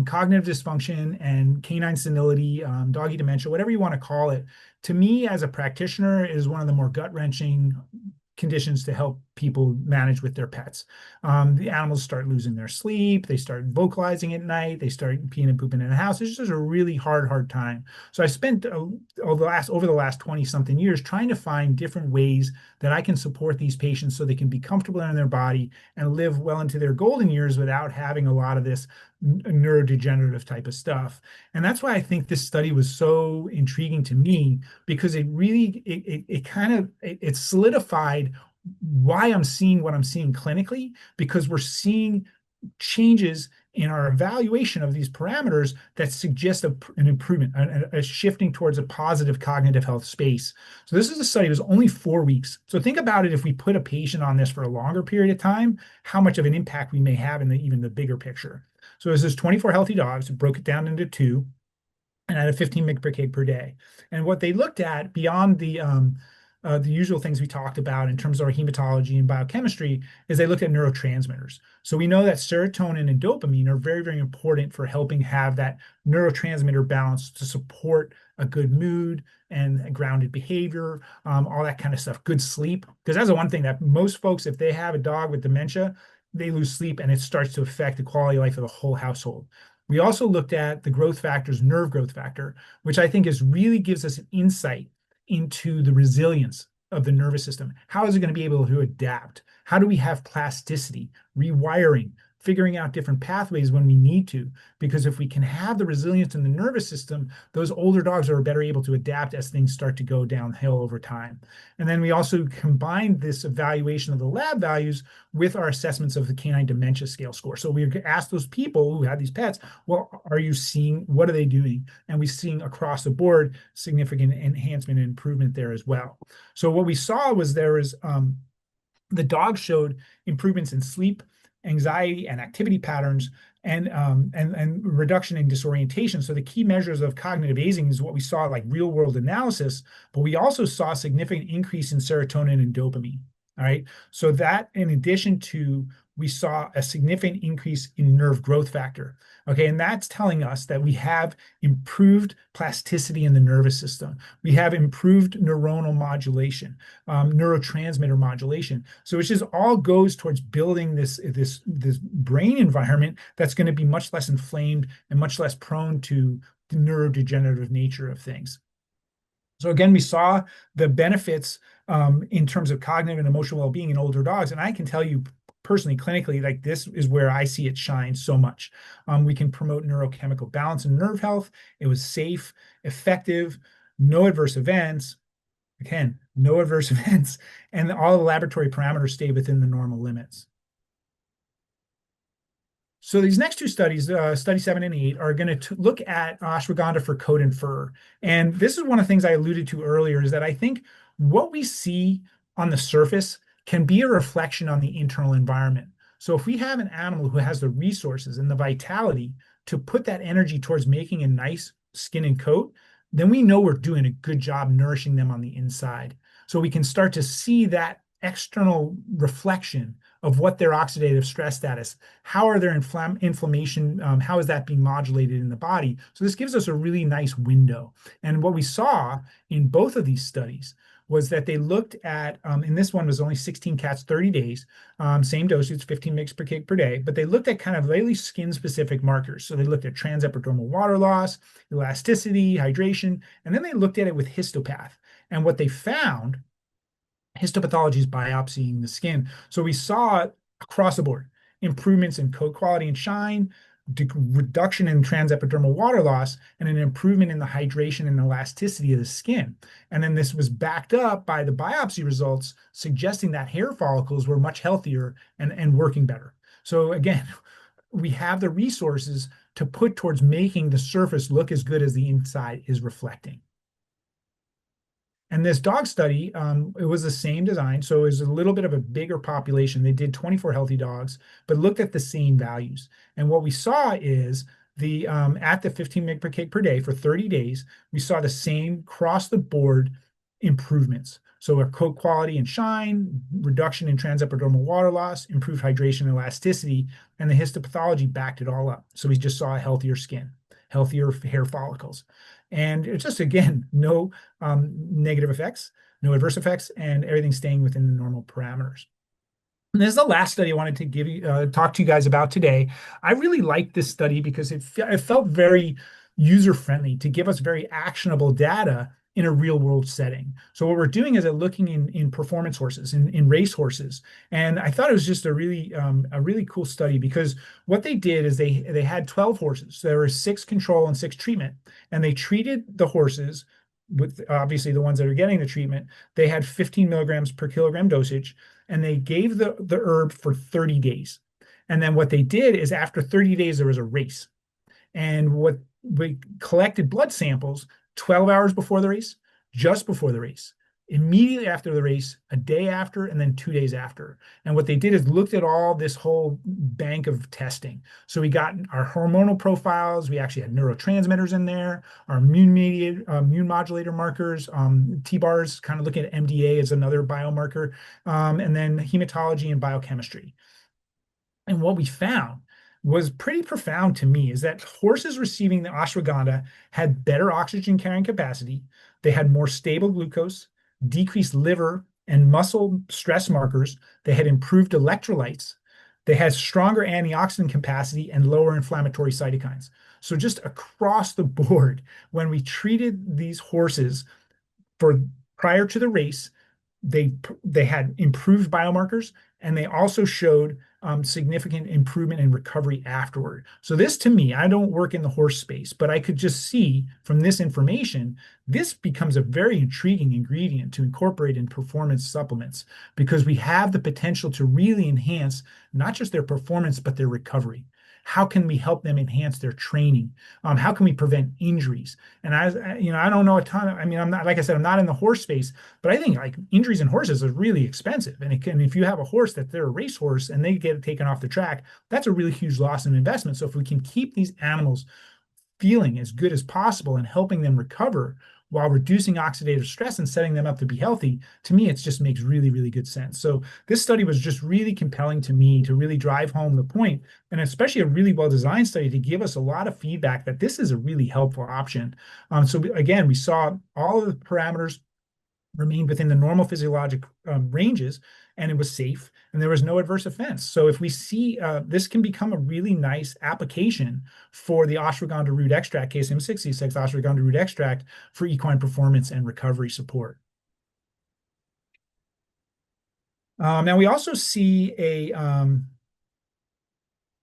cognitive dysfunction and canine senility, doggy dementia, whatever you want to call it. To me, as a practitioner, is one of the more gut-wrenching conditions to help people manage with their pets. The animals start losing their sleep. They start vocalizing at night. They start peeing and pooping in the house. It's just a really hard time. So I spent over the last 20 something years trying to find different ways that I can support these patients so they can be comfortable in their body and live well into their golden years without having a lot of this neurodegenerative type of stuff. And that's why I think this study was so intriguing to me, because it really it solidified why I'm seeing what I'm seeing clinically, because we're seeing changes in our evaluation of these parameters that suggest an improvement, a shifting towards a positive cognitive health space. So this is a study that was only 4 weeks. So think about it, if we put a patient on this for a longer period of time, how much of an impact we may have in even the bigger picture. So this is 24 healthy dogs, broke it down into two, and at a 15 mg per kg per day. And what they looked at beyond the usual things we talked about in terms of our hematology and biochemistry is they looked at neurotransmitters. So we know that serotonin and dopamine are very, very important for helping have that neurotransmitter balance to support a good mood and grounded behavior, all that kind of stuff, good sleep. Because that's the one thing that most folks, if they have a dog with dementia, they lose sleep and it starts to affect the quality of life of the whole household. We also looked at the growth factors, nerve growth factor, which I think really gives us an insight into the resilience of the nervous system. How is it going to be able to adapt? How do we have plasticity, rewiring, figuring out different pathways when we need to? Because if we can have the resilience in the nervous system, those older dogs are better able to adapt as things start to go downhill over time. And then we also combined this evaluation of the lab values with our assessments of the canine dementia scale score. So we asked those people who had these pets, well, are you seeing, what are they doing? And we're seeing across the board significant enhancement and improvement there as well. So what we saw was the dogs showed improvements in sleep, anxiety, and activity patterns, and reduction in disorientation. So the key measures of cognitive aging is what we saw, like real world analysis, but we also saw a significant increase in serotonin and dopamine. All right. So that, in addition to, we saw a significant increase in nerve growth factor. Okay. And that's telling us that we have improved plasticity in the nervous system. We have improved neuronal modulation, neurotransmitter modulation. So it just all goes towards building this brain environment that's going to be much less inflamed and much less prone to the neurodegenerative nature of things. So again, we saw the benefits in terms of cognitive and emotional well-being in older dogs. And I can tell you personally, clinically, like, this is where I see it shine so much. We can promote neurochemical balance and nerve health. It was safe, effective, no adverse events. Again, no adverse events, and all the laboratory parameters stay within the normal limits. So these next two studies, study 7 and 8, are going to look at ashwagandha for coat and fur. And this is one of the things I alluded to earlier, is that I think what we see on the surface can be a reflection on the internal environment. So if we have an animal who has the resources and the vitality to put that energy towards making a nice skin and coat, then we know we're doing a good job nourishing them on the inside. So we can start to see that external reflection of what their oxidative stress status, how are their inflammation, how is that being modulated in the body. So this gives us a really nice window. And what we saw in both of these studies was that they looked at, and this one was only 16 cats, 30 days, same dosage, 15 mg per kg per day, but they looked at kind of really skin-specific markers. So they looked at transepidermal water loss, elasticity, hydration, and then they looked at it with histopath. And what they found, histopathology is biopsying the skin. So we saw across the board improvements in coat quality and shine, reduction in transepidermal water loss, and an improvement in the hydration and elasticity of the skin. And then this was backed up by the biopsy results suggesting that hair follicles were much healthier and working better. So again, we have the resources to put towards making the surface look as good as the inside is reflecting. And this dog study, it was the same design. So it was a little bit of a bigger population. They did 24 healthy dogs, but looked at the same values. And what we saw is the at the 15 mg per kg per day for 30 days, we saw the same across the board improvements. So a coat quality and shine, reduction in transepidermal water loss, improved hydration and elasticity, and the histopathology backed it all up. So we just saw a healthier skin, healthier hair follicles. And it's just, again, no negative effects, no adverse effects, and everything staying within the normal parameters. And this is the last study I wanted to give you, talk to you guys about today. I really liked this study because it felt very user-friendly to give us very actionable data in a real-world setting. So what we're doing is looking in performance horses, in race horses, and I thought it was just a really cool study because what they did is they had 12 horses. So there were 6 control and 6 treatment, and they treated the horses with obviously the ones that are getting the treatment. They had 15 milligrams per kilogram dosage, and they gave the herb for 30 days. And then what they did is after 30 days, there was a race. And what we collected blood samples 12 hours before the race, just before the race, immediately after the race, a day after, and then 2 days after. And what they did is looked at all this whole bank of testing. So we got our hormonal profiles. We actually had neurotransmitters in there, our immune modulator markers, T-bars, kind of looking at MDA as another biomarker, and then hematology and biochemistry. And what we found was pretty profound to me is that horses receiving the ashwagandha had better oxygen carrying capacity. They had more stable glucose, decreased liver and muscle stress markers. They had improved electrolytes. They had stronger antioxidant capacity and lower inflammatory cytokines. So just across the board, when we treated these horses for prior to the race, they had improved biomarkers, and they also showed significant improvement in recovery afterward. So this, to me, I don't work in the horse space, but I could just see from this information, this becomes a very intriguing ingredient to incorporate in performance supplements because we have the potential to really enhance not just their performance, but their recovery. How can we help them enhance their training? How can we prevent injuries? And I don't know a ton of, I'm not, like I said, I'm not in the horse space, but I think like injuries in horses is really expensive. And if you have a horse that they're a racehorse and they get taken off the track, that's a really huge loss in investment. So if we can keep these animals feeling as good as possible and helping them recover while reducing oxidative stress and setting them up to be healthy, to me, it just makes really, really good sense. So this study was just really compelling to me to really drive home the point, and especially a really well-designed study to give us a lot of feedback that this is a really helpful option. Again, we saw all of the parameters remained within the normal physiologic ranges, and it was safe, and there was no adverse events. So if we see this can become a really nice application for the ashwagandha root extract, KSM-66 ashwagandha root extract for equine performance and recovery support. Now we also see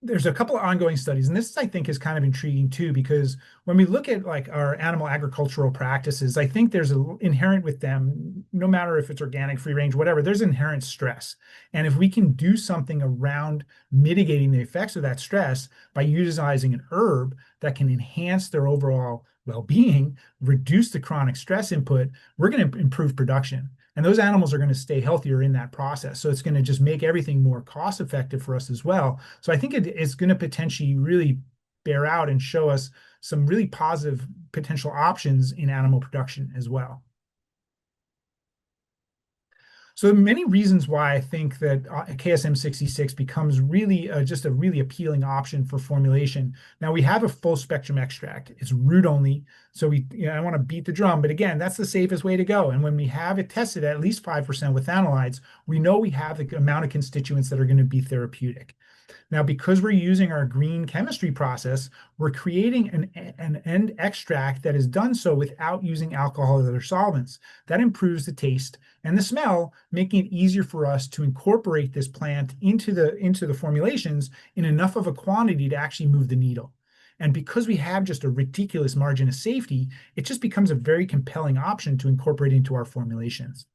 there's a couple of ongoing studies, and this I think is kind of intriguing too, because when we look at like our animal agricultural practices, I think there's a inherent with them, no matter if it's organic, free range, whatever, there's inherent stress. And if we can do something around mitigating the effects of that stress by utilizing an herb that can enhance their overall well-being, reduce the chronic stress input, we're going to improve production. And those animals are going to stay healthier in that process. So it's going to just make everything more cost effective for us as well. So I think it's going to potentially really bear out and show us some really positive potential options in animal production as well. So many reasons why I think that KSM-66 becomes really just a really appealing option for formulation. Now we have a full spectrum extract. It's root only. So I want to beat the drum, but again, that's the safest way to go. And when we have it tested at least 5% with analytes, we know we have the amount of constituents that are going to be therapeutic. Now, because we're using our green chemistry process, we're creating an end extract that is done so without using alcohol or other solvents. That improves the taste and the smell, making it easier for us to incorporate this plant into the formulations in enough of a quantity to actually move the needle. And because we have just a ridiculous margin of safety, it just becomes a very compelling option to incorporate into our formulations.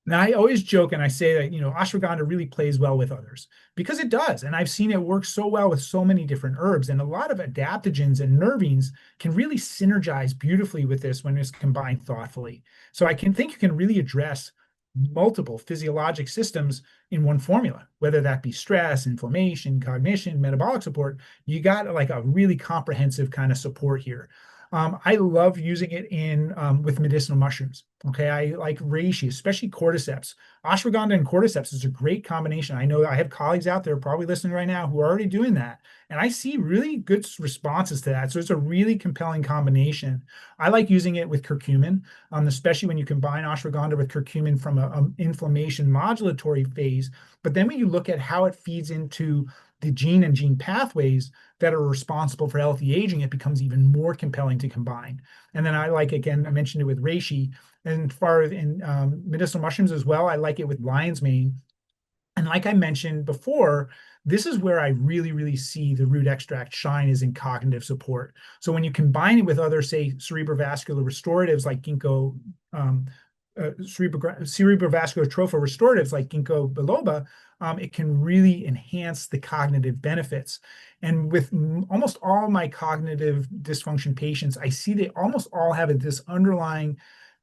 Now, I always joke and I say that, ashwagandha really plays well with others because it does. And I've seen it work so well with so many different herbs. And a lot of adaptogens and nervines can really synergize beautifully with this when it's combined thoughtfully. So I can think you can really address multiple physiologic systems in one formula, whether that be stress, inflammation, cognition, metabolic support. You got like a really comprehensive kind of support here. I love using it in with medicinal mushrooms. Okay, I like reishi, especially cordyceps. Ashwagandha and cordyceps is a great combination. I know I have colleagues out there probably listening right now who are already doing that, and I see really good responses to that. So it's a really compelling combination. I like using it with curcumin, especially when you combine ashwagandha with curcumin from an inflammation modulatory phase. But then when you look at how it feeds into the gene and gene pathways that are responsible for healthy aging, it becomes even more compelling to combine. And then I like, again, I mentioned it with reishi, and far in medicinal mushrooms as well, I like it with lion's mane. And like I mentioned before, this is where I really, really see the root extract shine is in cognitive support. So when you combine it with other, say, cerebrovascular restoratives like ginkgo, cerebrovascular tropho restoratives like ginkgo biloba, it can really enhance the cognitive benefits. And with almost all my cognitive dysfunction patients, I see they almost all have this underlying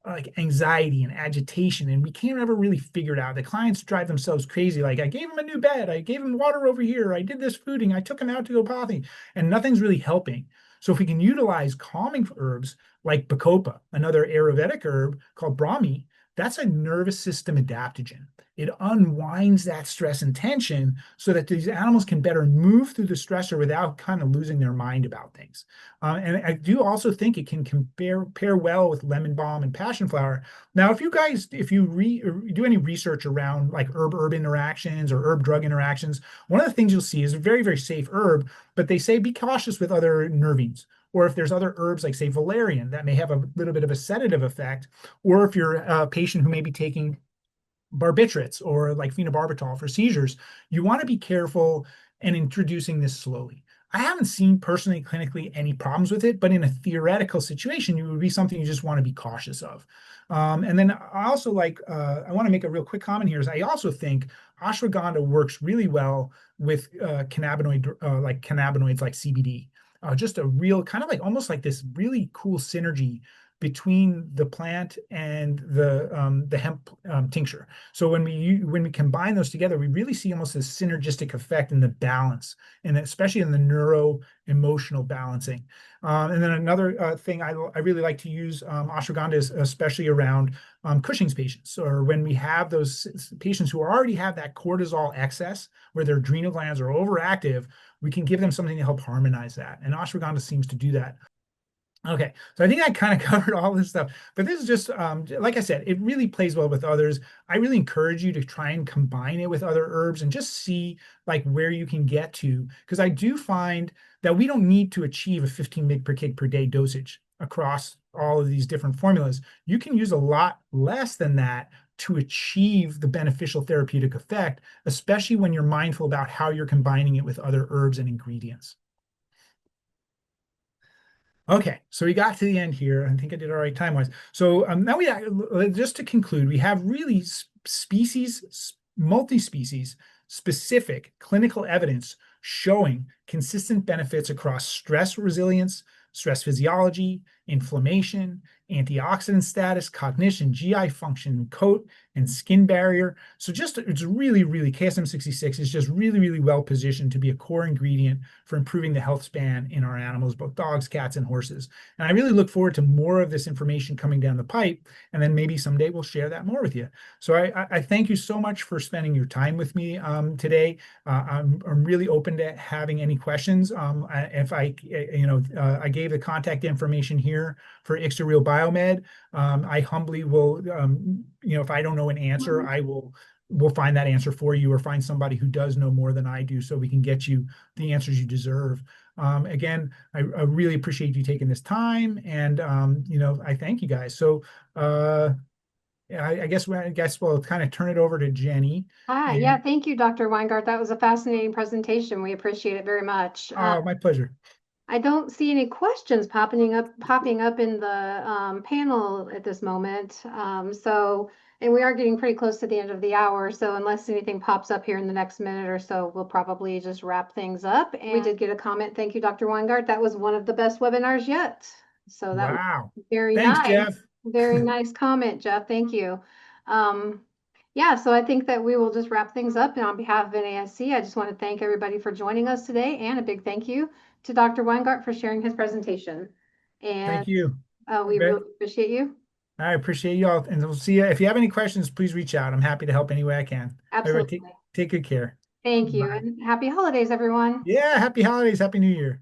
like anxiety and agitation, and we can't ever really figure it out. The clients drive themselves crazy. Like, I gave him a new bed, I gave him water over here, I did this fooding, I took him out to go potty, and nothing's really helping. So if we can utilize calming herbs like bacopa, another Ayurvedic herb called Brahmi, that's a nervous system adaptogen. It unwinds that stress and tension so that these animals can better move through the stressor without kind of losing their mind about things. And I do also think it can pair well with lemon balm and passion flower. Now, if you do any research around like herb interactions or herb drug interactions, one of the things you'll see is a very, very safe herb, but they say be cautious with other nervines. Or if there's other herbs like, say, valerian, that may have a little bit of a sedative effect, or if you're a patient who may be taking barbiturates or like phenobarbital for seizures, you want to be careful and introducing this slowly. I haven't seen personally clinically any problems with it, but in a theoretical situation, it would be something you just want to be cautious of. And then I also I want to make a real quick comment here is I also think ashwagandha works really well with cannabinoids like CBD. Just a real kind of like almost like this really cool synergy between the plant and the hemp tincture. So when we combine those together, we really see almost a synergistic effect in the balance, and especially in the neuro-emotional balancing. And then another thing I really like to use ashwagandha is especially around Cushing's patients, or when we have those patients who already have that cortisol excess, where their adrenal glands are overactive, we can give them something to help harmonize that. And ashwagandha seems to do that. Okay, so I think I kind of covered all this stuff, but this is just, like I said, it really plays well with others. I really encourage you to try and combine it with other herbs and just see like where you can get to, because I do find that we don't need to achieve a 15 mg per kg per day dosage across all of these different formulas. You can use a lot less than that to achieve the beneficial therapeutic effect, especially when you're mindful about how you're combining it with other herbs and ingredients. Okay, so we got to the end here. I think I did all right time-wise. So now just to conclude, we have really multi-species specific clinical evidence showing consistent benefits across stress resilience, stress physiology, inflammation, antioxidant status, cognition, GI function, coat and skin barrier. So it's really, KSM-66 is just really well positioned to be a core ingredient for improving the health span in our animals, both dogs, cats, and horses. And I really look forward to more of this information coming down the pipe, and then maybe someday we'll share that more with you. So I thank you so much for spending your time with me today. I'm really open to having any questions. If I gave the contact information here for Ixta Real Biomed. I humbly will, if I don't know an answer, we'll find that answer for you, or find somebody who does know more than I do, so we can get you the answers you deserve. Again, I really appreciate you taking this time, and I thank you guys. So I guess we'll kind of turn it over to Jenny. Yeah, And thank you, Dr. Weingardt. That was a fascinating presentation. We appreciate it very much. oh, my pleasure. I don't see any questions popping up in the panel at this moment. And we are getting pretty close to the end of the hour. So unless anything pops up here in the next minute or so, we'll probably just wrap things up. And we did get a comment. Thank you, Dr. Weingardt. That was one of the best webinars yet. So that was Wow. very Thanks, nice. Jeff. Very nice comment, Jeff. Thank you. Yeah, so I think that we will just wrap things up. And on behalf of NASC, I just want to thank everybody for joining us today, and a big thank you to Dr. Weingardt for sharing his presentation. And Thank you. we really appreciate you. I appreciate you all, and we'll see you. If you have any questions, please reach out. I'm happy to help any way I can. Everybody, Absolutely. take good care. Thank you, Bye. and happy holidays, everyone. Yeah, happy holidays, happy New Year.